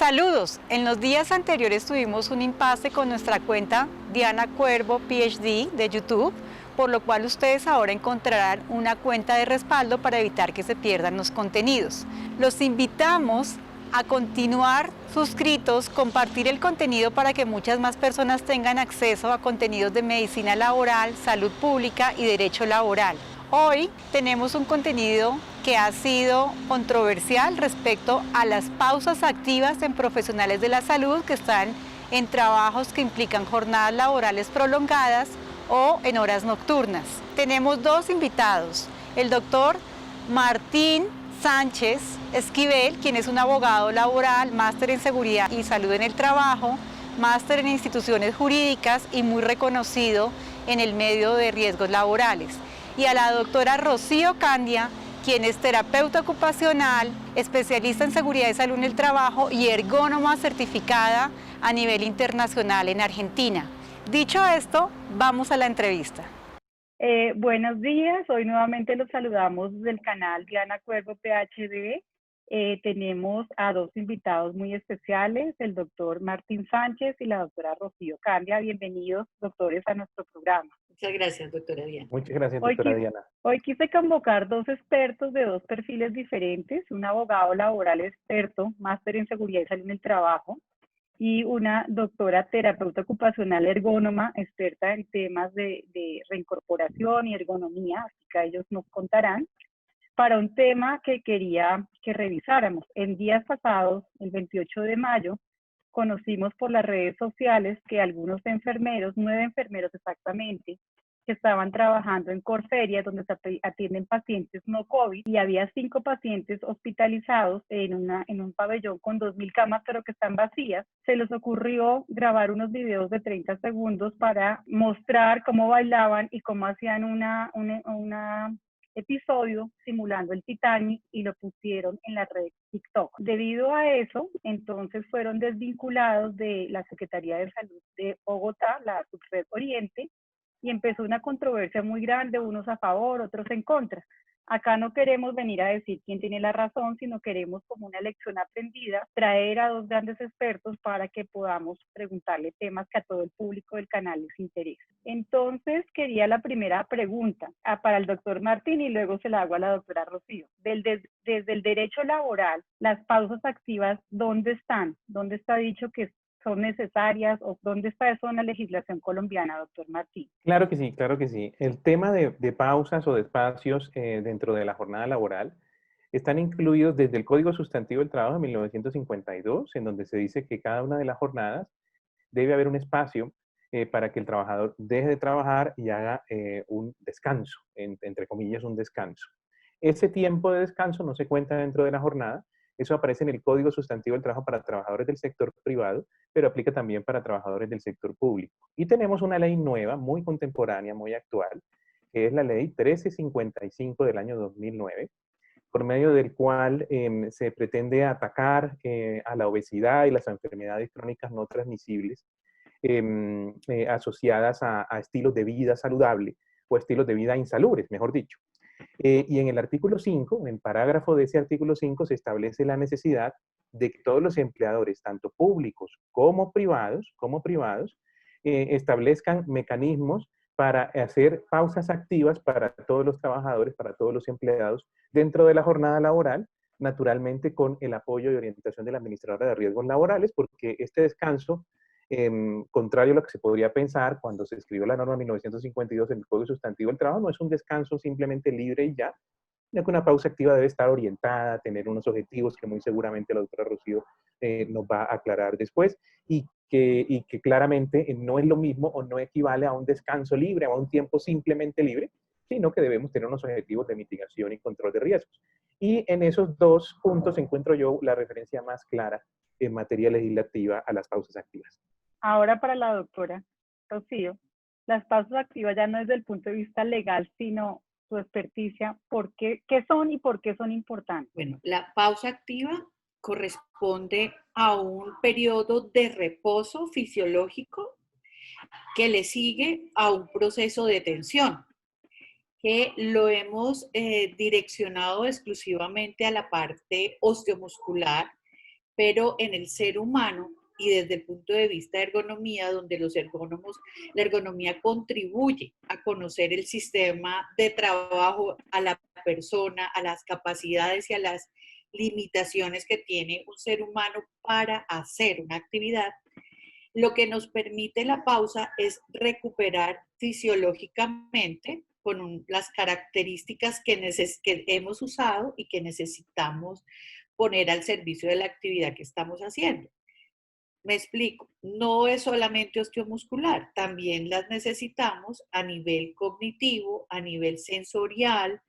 Saludos. En los días anteriores tuvimos un impasse con nuestra cuenta Diana Cuervo PhD de YouTube, por lo cual ustedes ahora encontrarán una cuenta de respaldo para evitar que se pierdan los contenidos. Los invitamos a continuar suscritos, compartir el contenido para que muchas más personas tengan acceso a contenidos de medicina laboral, salud pública y derecho laboral. Hoy tenemos un contenido que ha sido controversial respecto a las pausas activas en profesionales de la salud que están en trabajos que implican jornadas laborales prolongadas o en horas nocturnas. Tenemos dos invitados, el doctor Martín Sánchez Esquivel, quien es un abogado laboral, máster en seguridad y salud en el trabajo, máster en instituciones jurídicas y muy reconocido en el medio de riesgos laborales. Y a la doctora Rocío Candia, quien es terapeuta ocupacional, especialista en seguridad y salud en el trabajo y ergónoma certificada a nivel internacional en Argentina. Dicho esto, vamos a la entrevista. Buenos días, hoy nuevamente los saludamos del canal Diana Cuervo PhD. Tenemos a dos invitados muy especiales, el doctor Martín Sánchez y la doctora Rocío Candia. Bienvenidos, doctores, a nuestro programa. Muchas gracias, doctora Diana. Muchas gracias, doctora Diana. Hoy quise convocar dos expertos de dos perfiles diferentes, un abogado laboral experto, máster en seguridad y salud en el trabajo, y una doctora terapeuta ocupacional ergónoma, experta en temas de reincorporación y ergonomía, así que ellos nos contarán, para un tema que quería que revisáramos. En días pasados, el 28 de mayo, conocimos por las redes sociales que algunos enfermeros, 9 enfermeros exactamente, que estaban trabajando en Corferia, donde se atienden pacientes no COVID, y había 5 pacientes hospitalizados en un pabellón con 2.000 camas, pero que están vacías. Se les ocurrió grabar unos videos de 30 segundos para mostrar cómo bailaban y cómo hacían un episodio simulando el Titanic y lo pusieron en la red TikTok. Debido a eso, entonces fueron desvinculados de la Secretaría de Salud de Bogotá, la Subred Oriente, y empezó una controversia muy grande, unos a favor, otros en contra. Acá no queremos venir a decir quién tiene la razón, sino queremos, como una lección aprendida, traer a dos grandes expertos para que podamos preguntarle temas que a todo el público del canal les interesa. Entonces, quería la primera pregunta para el doctor Martín y luego se la hago a la doctora Rocío. Desde el derecho laboral, las pausas activas, ¿dónde están? ¿Dónde está dicho que son necesarias o dónde está eso en la legislación colombiana, doctor Martín? Claro que sí, claro que sí. El tema de pausas o de espacios dentro de la jornada laboral están incluidos desde el Código Sustantivo del Trabajo de 1952, en donde se dice que cada una de las jornadas debe haber un espacio para que el trabajador deje de trabajar y haga un descanso, entre comillas, un descanso. Ese tiempo de descanso no se cuenta dentro de la jornada. Eso aparece en el Código Sustantivo del Trabajo para trabajadores del sector privado, pero aplica también para trabajadores del sector público. Y tenemos una ley nueva, muy contemporánea, muy actual, que es la ley 1355 del año 2009, por medio del cual se pretende atacar a la obesidad y las enfermedades crónicas no transmisibles asociadas a estilos de vida saludable o estilos de vida insalubres, mejor dicho. Y en el artículo 5, en el parágrafo de ese artículo 5, se establece la necesidad de que todos los empleadores, tanto públicos como privados, establezcan mecanismos para hacer pausas activas para todos los trabajadores, para todos los empleados dentro de la jornada laboral, naturalmente con el apoyo y orientación de la administradora de riesgos laborales, porque este descanso, contrario a lo que se podría pensar cuando se escribió la norma 1952 en el Código Sustantivo del Trabajo, no es un descanso simplemente libre y ya, sino que una pausa activa debe estar orientada, tener unos objetivos que muy seguramente la doctora Rocío nos va a aclarar después, y que claramente no es lo mismo o no equivale a un descanso libre, a un tiempo simplemente libre, sino que debemos tener unos objetivos de mitigación y control de riesgos. Y en esos dos puntos encuentro yo la referencia más clara en materia legislativa a las pausas activas. Ahora para la doctora Rocío, las pausas activas ya no desde el punto de vista legal, sino su experticia, ¿qué son y por qué son importantes? Bueno, la pausa activa corresponde a un periodo de reposo fisiológico que le sigue a un proceso de tensión, que lo hemos direccionado exclusivamente a la parte osteomuscular, pero en el ser humano y desde el punto de vista de ergonomía, donde la ergonomía contribuye a conocer el sistema de trabajo, a la persona, a las capacidades y a las limitaciones que tiene un ser humano para hacer una actividad. Lo que nos permite la pausa es recuperar fisiológicamente con las características que hemos usado y que necesitamos poner al servicio de la actividad que estamos haciendo. Me explico, no es solamente osteomuscular, también las necesitamos a nivel cognitivo, a nivel sensorial,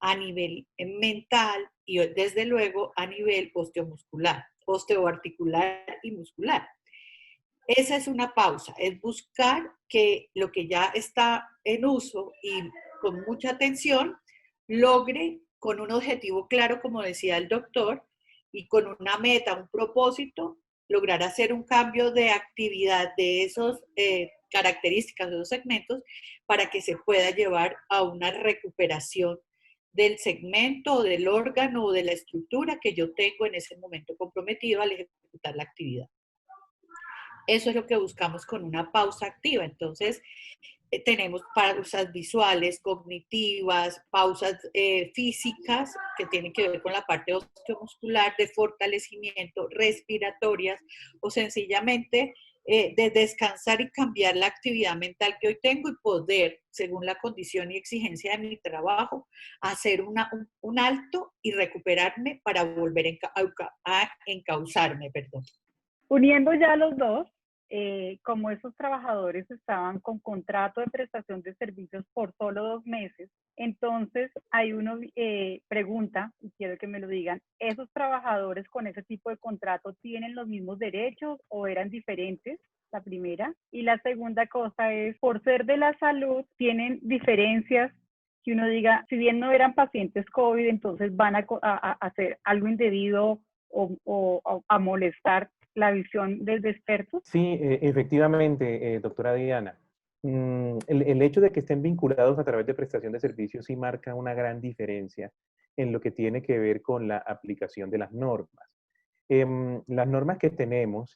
a nivel mental y desde luego a nivel osteomuscular, osteoarticular y muscular. Esa es una pausa, es buscar que lo que ya está en uso y con mucha atención logre con un objetivo claro, como decía el doctor, y con una meta, un propósito, lograr hacer un cambio de actividad de esas características, de esos segmentos, para que se pueda llevar a una recuperación del segmento o del órgano o de la estructura que yo tengo en ese momento comprometido al ejecutar la actividad. Eso es lo que buscamos con una pausa activa. Entonces, tenemos pausas visuales, cognitivas, pausas físicas que tienen que ver con la parte osteomuscular, de fortalecimiento, respiratorias o sencillamente de descansar y cambiar la actividad mental que hoy tengo y poder, según la condición y exigencia de mi trabajo, hacer un alto y recuperarme para volver a encauzarme, perdón. Uniendo ya los dos, como esos trabajadores estaban con contrato de prestación de servicios por solo 2 meses, entonces hay uno pregunta, y quiero que me lo digan, ¿esos trabajadores con ese tipo de contrato tienen los mismos derechos o eran diferentes? La primera. Y la segunda cosa es, por ser de la salud, ¿tienen diferencias? Que uno diga, si bien no eran pacientes COVID, entonces van a hacer algo indebido o a molestar la visión desde expertos. Sí, efectivamente, doctora Diana. El hecho de que estén vinculados a través de prestación de servicios sí marca una gran diferencia en lo que tiene que ver con la aplicación de las normas. Las normas que tenemos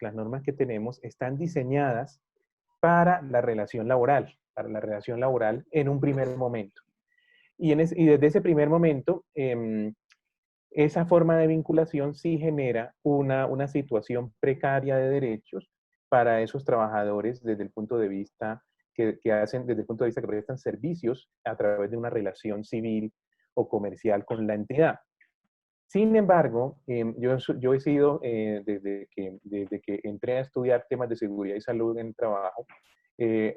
están diseñadas para la relación laboral en un primer momento. Y desde ese primer momento, esa forma de vinculación sí genera una situación precaria de derechos para esos trabajadores desde el punto de vista desde el punto de vista que prestan servicios a través de una relación civil o comercial con la entidad. Sin embargo, yo he sido, desde que entré a estudiar temas de seguridad y salud en el trabajo,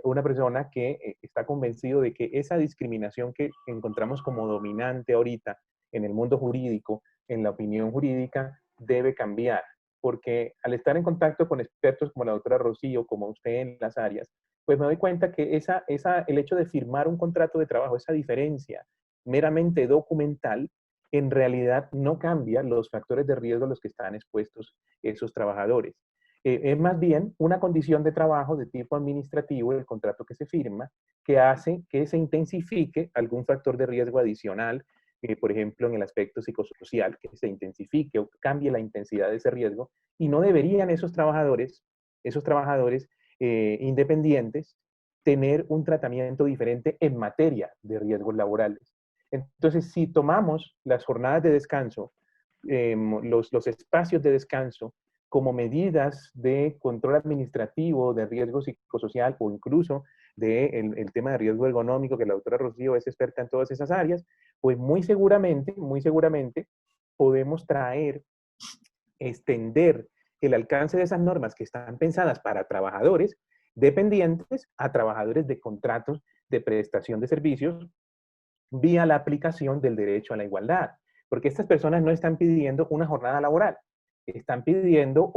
una persona que está convencido de que esa discriminación que encontramos como dominante ahorita en el mundo jurídico, en la opinión jurídica, debe cambiar. Porque al estar en contacto con expertos como la doctora Rocío, como usted en las áreas, pues me doy cuenta que el hecho de firmar un contrato de trabajo, esa diferencia meramente documental, en realidad no cambia los factores de riesgo a los que están expuestos esos trabajadores. Es más bien una condición de trabajo de tipo administrativo, el contrato que se firma, que hace que se intensifique algún factor de riesgo adicional, por ejemplo, en el aspecto psicosocial, que se intensifique o cambie la intensidad de ese riesgo, y no deberían esos trabajadores independientes, tener un tratamiento diferente en materia de riesgos laborales. Entonces, si tomamos las jornadas de descanso, los espacios de descanso, como medidas de control administrativo, de riesgo psicosocial o incluso el tema de riesgo ergonómico, que la doctora Rocío es experta en todas esas áreas, pues muy seguramente podemos extender el alcance de esas normas que están pensadas para trabajadores dependientes a trabajadores de contratos de prestación de servicios vía la aplicación del derecho a la igualdad. Porque estas personas no están pidiendo una jornada laboral, están pidiendo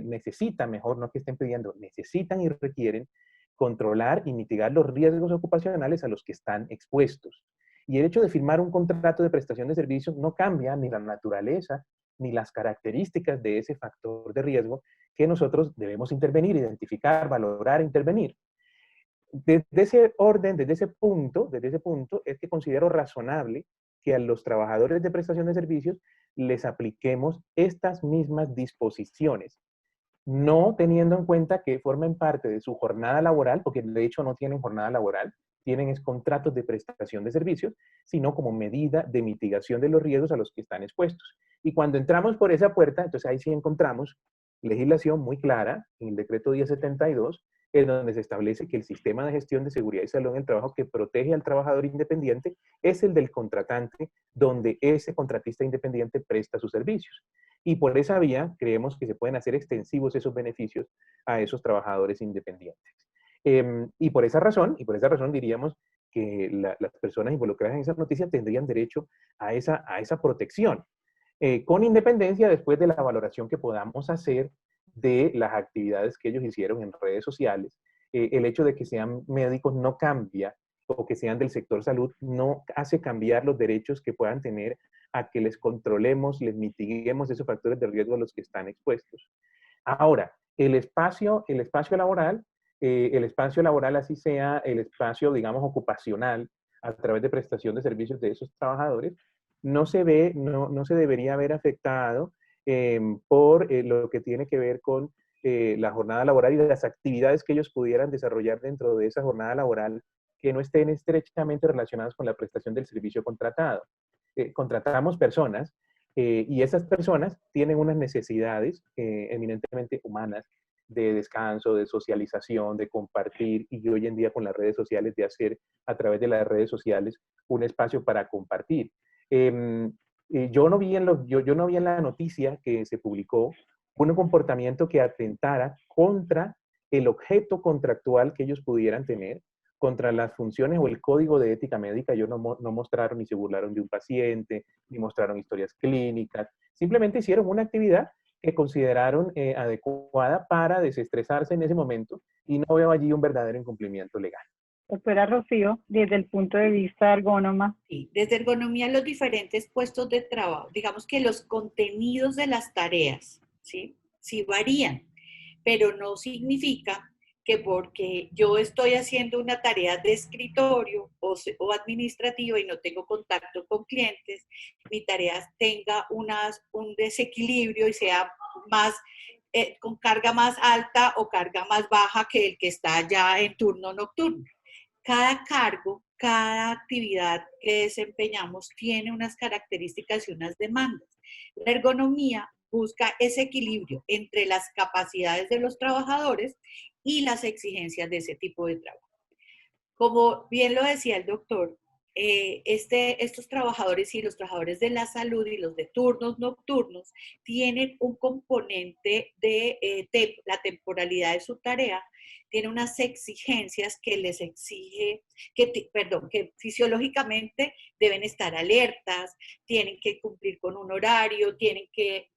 necesitan, mejor no que estén pidiendo, necesitan y requieren controlar y mitigar los riesgos ocupacionales a los que están expuestos. Y el hecho de firmar un contrato de prestación de servicios no cambia ni la naturaleza ni las características de ese factor de riesgo que nosotros debemos intervenir, identificar, valorar, intervenir. Desde ese orden, desde ese punto, es que considero razonable que a los trabajadores de prestación de servicios les apliquemos estas mismas disposiciones, no teniendo en cuenta que formen parte de su jornada laboral, porque de hecho no tienen jornada laboral, tienen es contratos de prestación de servicios, sino como medida de mitigación de los riesgos a los que están expuestos. Y cuando entramos por esa puerta, entonces ahí sí encontramos legislación muy clara en el decreto 1072, en donde se establece que el sistema de gestión de seguridad y salud en el trabajo que protege al trabajador independiente es el del contratante, donde ese contratista independiente presta sus servicios. Y por esa vía creemos que se pueden hacer extensivos esos beneficios a esos trabajadores independientes. Y por esa razón diríamos que las personas involucradas en esa noticia tendrían derecho a esa protección, con independencia después de la valoración que podamos hacer de las actividades que ellos hicieron en redes sociales. El hecho de que sean médicos no cambia, o que sean del sector salud, no hace cambiar los derechos que puedan tener a que les controlemos, les mitiguemos esos factores de riesgo a los que están expuestos. Ahora, el espacio laboral, así sea el espacio, digamos, ocupacional, a través de prestación de servicios de esos trabajadores, no se debería ver afectado por lo que tiene que ver con la jornada laboral y las actividades que ellos pudieran desarrollar dentro de esa jornada laboral que no estén estrechamente relacionadas con la prestación del servicio contratado. Contratamos personas y esas personas tienen unas necesidades eminentemente humanas de descanso, de socialización, de compartir, y hoy en día con las redes sociales, de hacer a través de las redes sociales un espacio para compartir. Yo no vi en la noticia que se publicó un comportamiento que atentara contra el objeto contractual que ellos pudieran tener, contra las funciones o el código de ética médica. Ellos no mostraron ni se burlaron de un paciente, ni mostraron historias clínicas, simplemente hicieron una actividad que consideraron adecuada para desestresarse en ese momento, y no veo allí un verdadero incumplimiento legal. Doctora Rocío, desde el punto de vista ergónoma. Sí, desde ergonomía los diferentes puestos de trabajo, digamos que los contenidos de las tareas, ¿sí? Sí varían, pero no significa que porque yo estoy haciendo una tarea de escritorio o administrativa y no tengo contacto con clientes, mi tarea tenga un desequilibrio y sea más, con carga más alta o carga más baja que el que está ya en turno nocturno. Cada cargo, cada actividad que desempeñamos tiene unas características y unas demandas. La ergonomía busca ese equilibrio entre las capacidades de los trabajadores y las exigencias de ese tipo de trabajo. Como bien lo decía el doctor, estos trabajadores y los trabajadores de la salud y los de turnos nocturnos tienen un componente de la temporalidad de su tarea, tiene unas exigencias que les exige, que fisiológicamente deben estar alertas, tienen que cumplir con un horario, tienen que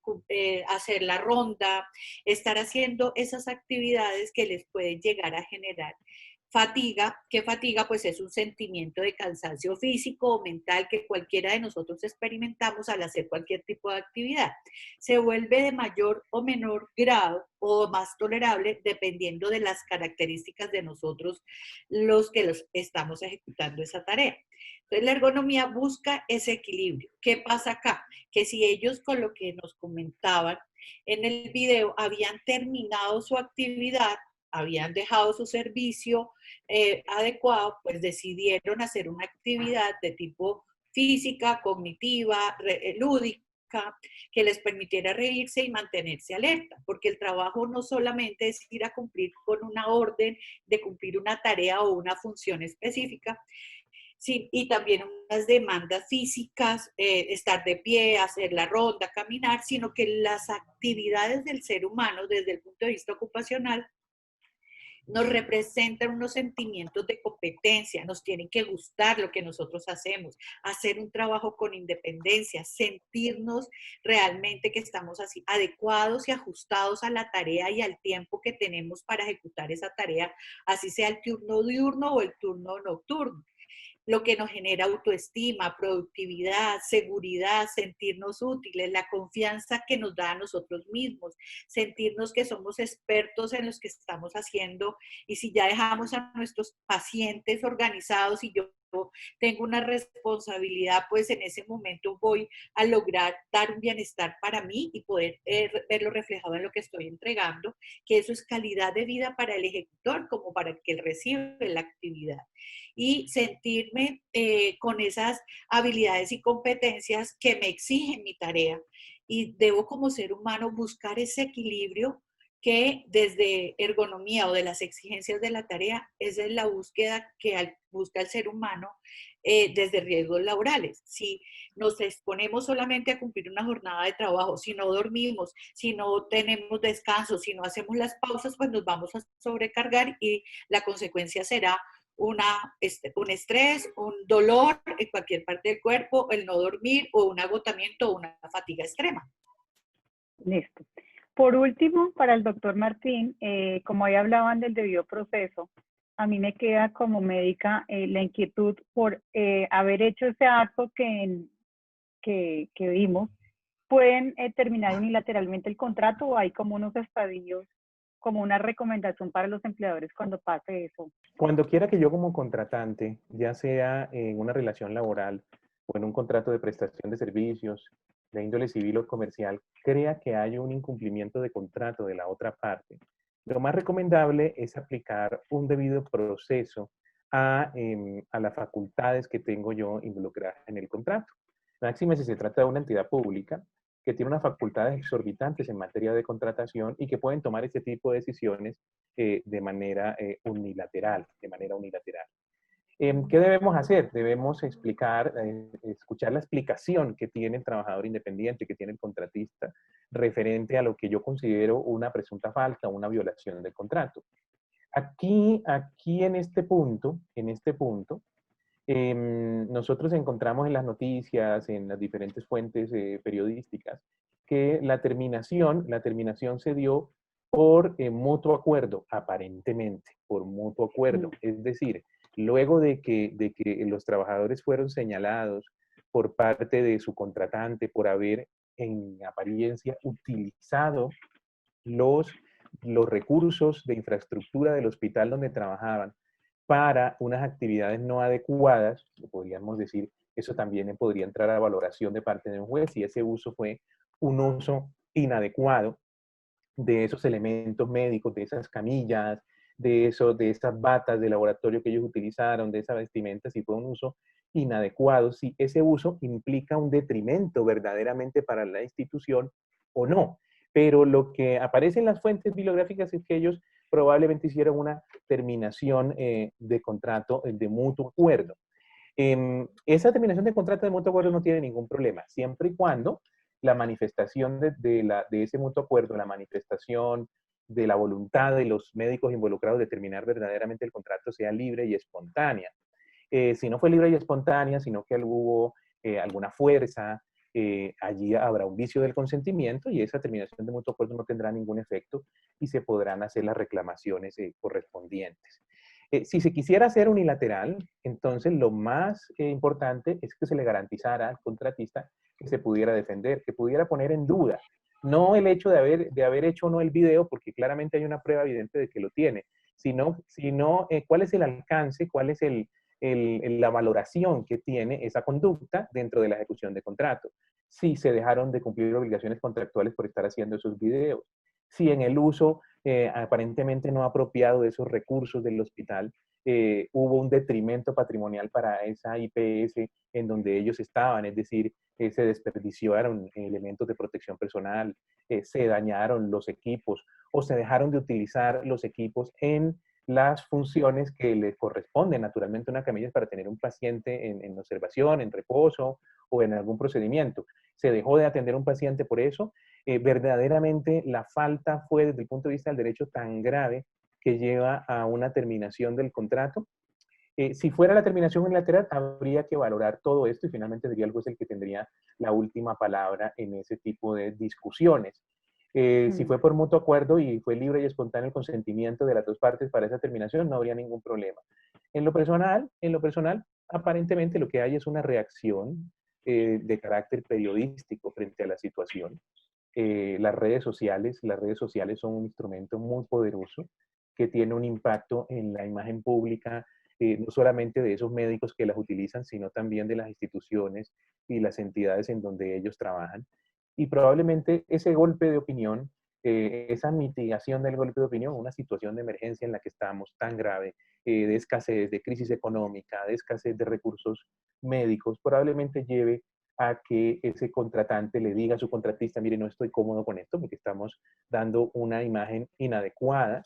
hacer la ronda, estar haciendo esas actividades que les pueden llegar a generar fatiga. ¿Qué fatiga? Pues es un sentimiento de cansancio físico o mental que cualquiera de nosotros experimentamos al hacer cualquier tipo de actividad. Se vuelve de mayor o menor grado o más tolerable dependiendo de las características de nosotros los que estamos ejecutando esa tarea. Entonces la ergonomía busca ese equilibrio. ¿Qué pasa acá? Que si ellos, con lo que nos comentaban en el video, habían terminado su actividad, habían dejado su servicio adecuado, pues decidieron hacer una actividad de tipo física, cognitiva, lúdica, que les permitiera reírse y mantenerse alerta, porque el trabajo no solamente es ir a cumplir con una orden de cumplir una tarea o una función específica, sí, y también unas demandas físicas, estar de pie, hacer la ronda, caminar, sino que las actividades del ser humano desde el punto de vista ocupacional nos representan unos sentimientos de competencia, nos tienen que gustar lo que nosotros hacemos, hacer un trabajo con independencia, sentirnos realmente que estamos así adecuados y ajustados a la tarea y al tiempo que tenemos para ejecutar esa tarea, así sea el turno diurno o el turno nocturno. Lo que nos genera autoestima, productividad, seguridad, sentirnos útiles, la confianza que nos da a nosotros mismos, sentirnos que somos expertos en lo que estamos haciendo, y si ya dejamos a nuestros pacientes organizados y yo tengo una responsabilidad, pues en ese momento voy a lograr dar un bienestar para mí y poder verlo reflejado en lo que estoy entregando, que eso es calidad de vida para el ejecutor como para el que recibe la actividad. Y sentirme con esas habilidades y competencias que me exigen mi tarea. Y debo como ser humano buscar ese equilibrio que desde ergonomía o de las exigencias de la tarea, esa es la búsqueda que busca el ser humano desde riesgos laborales. Si nos exponemos solamente a cumplir una jornada de trabajo, si no dormimos, si no tenemos descanso, si no hacemos las pausas, pues nos vamos a sobrecargar y la consecuencia será un estrés, un dolor en cualquier parte del cuerpo, el no dormir o un agotamiento o una fatiga extrema. Listo. Por último, para el doctor Martín, como ahí hablaban del debido proceso, a mí me queda como médica la inquietud por haber hecho ese acto que vimos. ¿Pueden terminar unilateralmente el contrato o hay como unos estadios, como una recomendación para los empleadores cuando pase eso? Cuando quiera que yo como contratante, ya sea en una relación laboral o en un contrato de prestación de servicios de índole civil o comercial, crea que hay un incumplimiento de contrato de la otra parte, lo más recomendable es aplicar un debido proceso a las facultades que tengo yo involucradas en el contrato. Máxime si se trata de una entidad pública que tiene unas facultades exorbitantes en materia de contratación y que pueden tomar este tipo de decisiones de manera unilateral, ¿Qué debemos hacer? Debemos escuchar la explicación que tiene el trabajador independiente, que tiene el contratista, referente a lo que yo considero una presunta falta, una violación del contrato. Aquí en este punto, nosotros encontramos en las noticias, en las diferentes fuentes periodísticas, que la terminación se dio por mutuo acuerdo, aparentemente, por mutuo acuerdo. Es decir, luego de que los trabajadores fueron señalados por parte de su contratante por haber en apariencia utilizado los, los recursos de infraestructura del hospital donde trabajaban para unas actividades no adecuadas, podríamos decir, eso también podría entrar a valoración de parte de un juez y ese uso fue un uso inadecuado de esos elementos médicos, de esas camillas, de esas batas de laboratorio que ellos utilizaron, de esa vestimenta, si fue un uso inadecuado, si ese uso implica un detrimento verdaderamente para la institución o no. Pero lo que aparece en las fuentes bibliográficas es que ellos probablemente hicieron una terminación de contrato de mutuo acuerdo. Esa terminación de contrato de mutuo acuerdo no tiene ningún problema, siempre y cuando la manifestación de ese mutuo acuerdo, la manifestación de la voluntad de los médicos involucrados de terminar verdaderamente el contrato sea libre y espontánea. Si no fue libre y espontánea, sino que hubo alguna fuerza, allí habrá un vicio del consentimiento y esa terminación de mutuo acuerdo no tendrá ningún efecto y se podrán hacer las reclamaciones correspondientes. Si se quisiera hacer unilateral, entonces lo más importante es que se le garantizara al contratista que se pudiera defender, que pudiera poner en duda, no el hecho de haber hecho o no el video, porque claramente hay una prueba evidente de que lo tiene, sino cuál es el alcance, cuál es la valoración que tiene esa conducta dentro de la ejecución de contrato. Si se dejaron de cumplir obligaciones contractuales por estar haciendo esos videos, si en el uso aparentemente no apropiado de esos recursos del hospital hubo un detrimento patrimonial para esa IPS en donde ellos estaban, es decir, se desperdiciaron elementos de protección personal, se dañaron los equipos o se dejaron de utilizar los equipos en las funciones que le corresponden naturalmente a una camilla para tener un paciente en observación, en reposo o en algún procedimiento. Se dejó de atender un paciente por eso. Verdaderamente la falta fue desde el punto de vista del derecho tan grave que lleva a una terminación del contrato. Si fuera la terminación unilateral, habría que valorar todo esto y finalmente sería el juez el que tendría la última palabra en ese tipo de discusiones. Si fue por mutuo acuerdo y fue libre y espontáneo el consentimiento de las dos partes para esa terminación, no habría ningún problema. En lo personal, aparentemente lo que hay es una reacción de carácter periodístico frente a la situación. Las redes sociales son un instrumento muy poderoso que tiene un impacto en la imagen pública no solamente de esos médicos que las utilizan, sino también de las instituciones y las entidades en donde ellos trabajan. Y probablemente ese golpe de opinión, esa mitigación del golpe de opinión, una situación de emergencia en la que estamos tan grave, de escasez, de crisis económica, de escasez de recursos médicos, probablemente lleve a que ese contratante le diga a su contratista, mire, no estoy cómodo con esto porque estamos dando una imagen inadecuada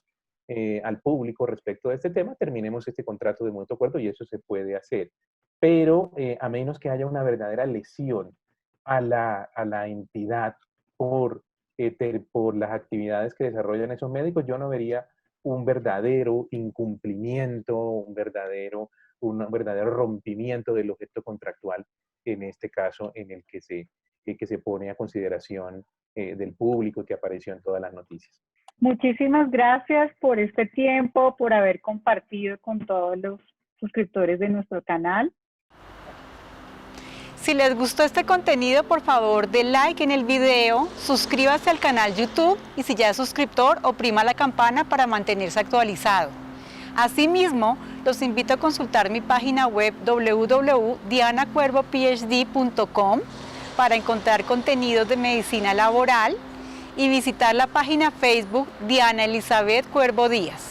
al público respecto de este tema, terminemos este contrato de mutuo acuerdo y eso se puede hacer. Pero a menos que haya una verdadera lesión a la entidad por las actividades que desarrollan esos médicos, yo no vería un verdadero incumplimiento, un verdadero rompimiento del objeto contractual, en este caso en el que se pone a consideración del público, que apareció en todas las noticias. Muchísimas gracias por este tiempo, por haber compartido con todos los suscriptores de nuestro canal. Si les gustó este contenido, por favor, den like en el video, suscríbase al canal YouTube y si ya es suscriptor, oprima la campana para mantenerse actualizado. Asimismo, los invito a consultar mi página web www.dianacuervophd.com para encontrar contenidos de medicina laboral y visitar la página Facebook Diana Elizabeth Cuervo Díaz.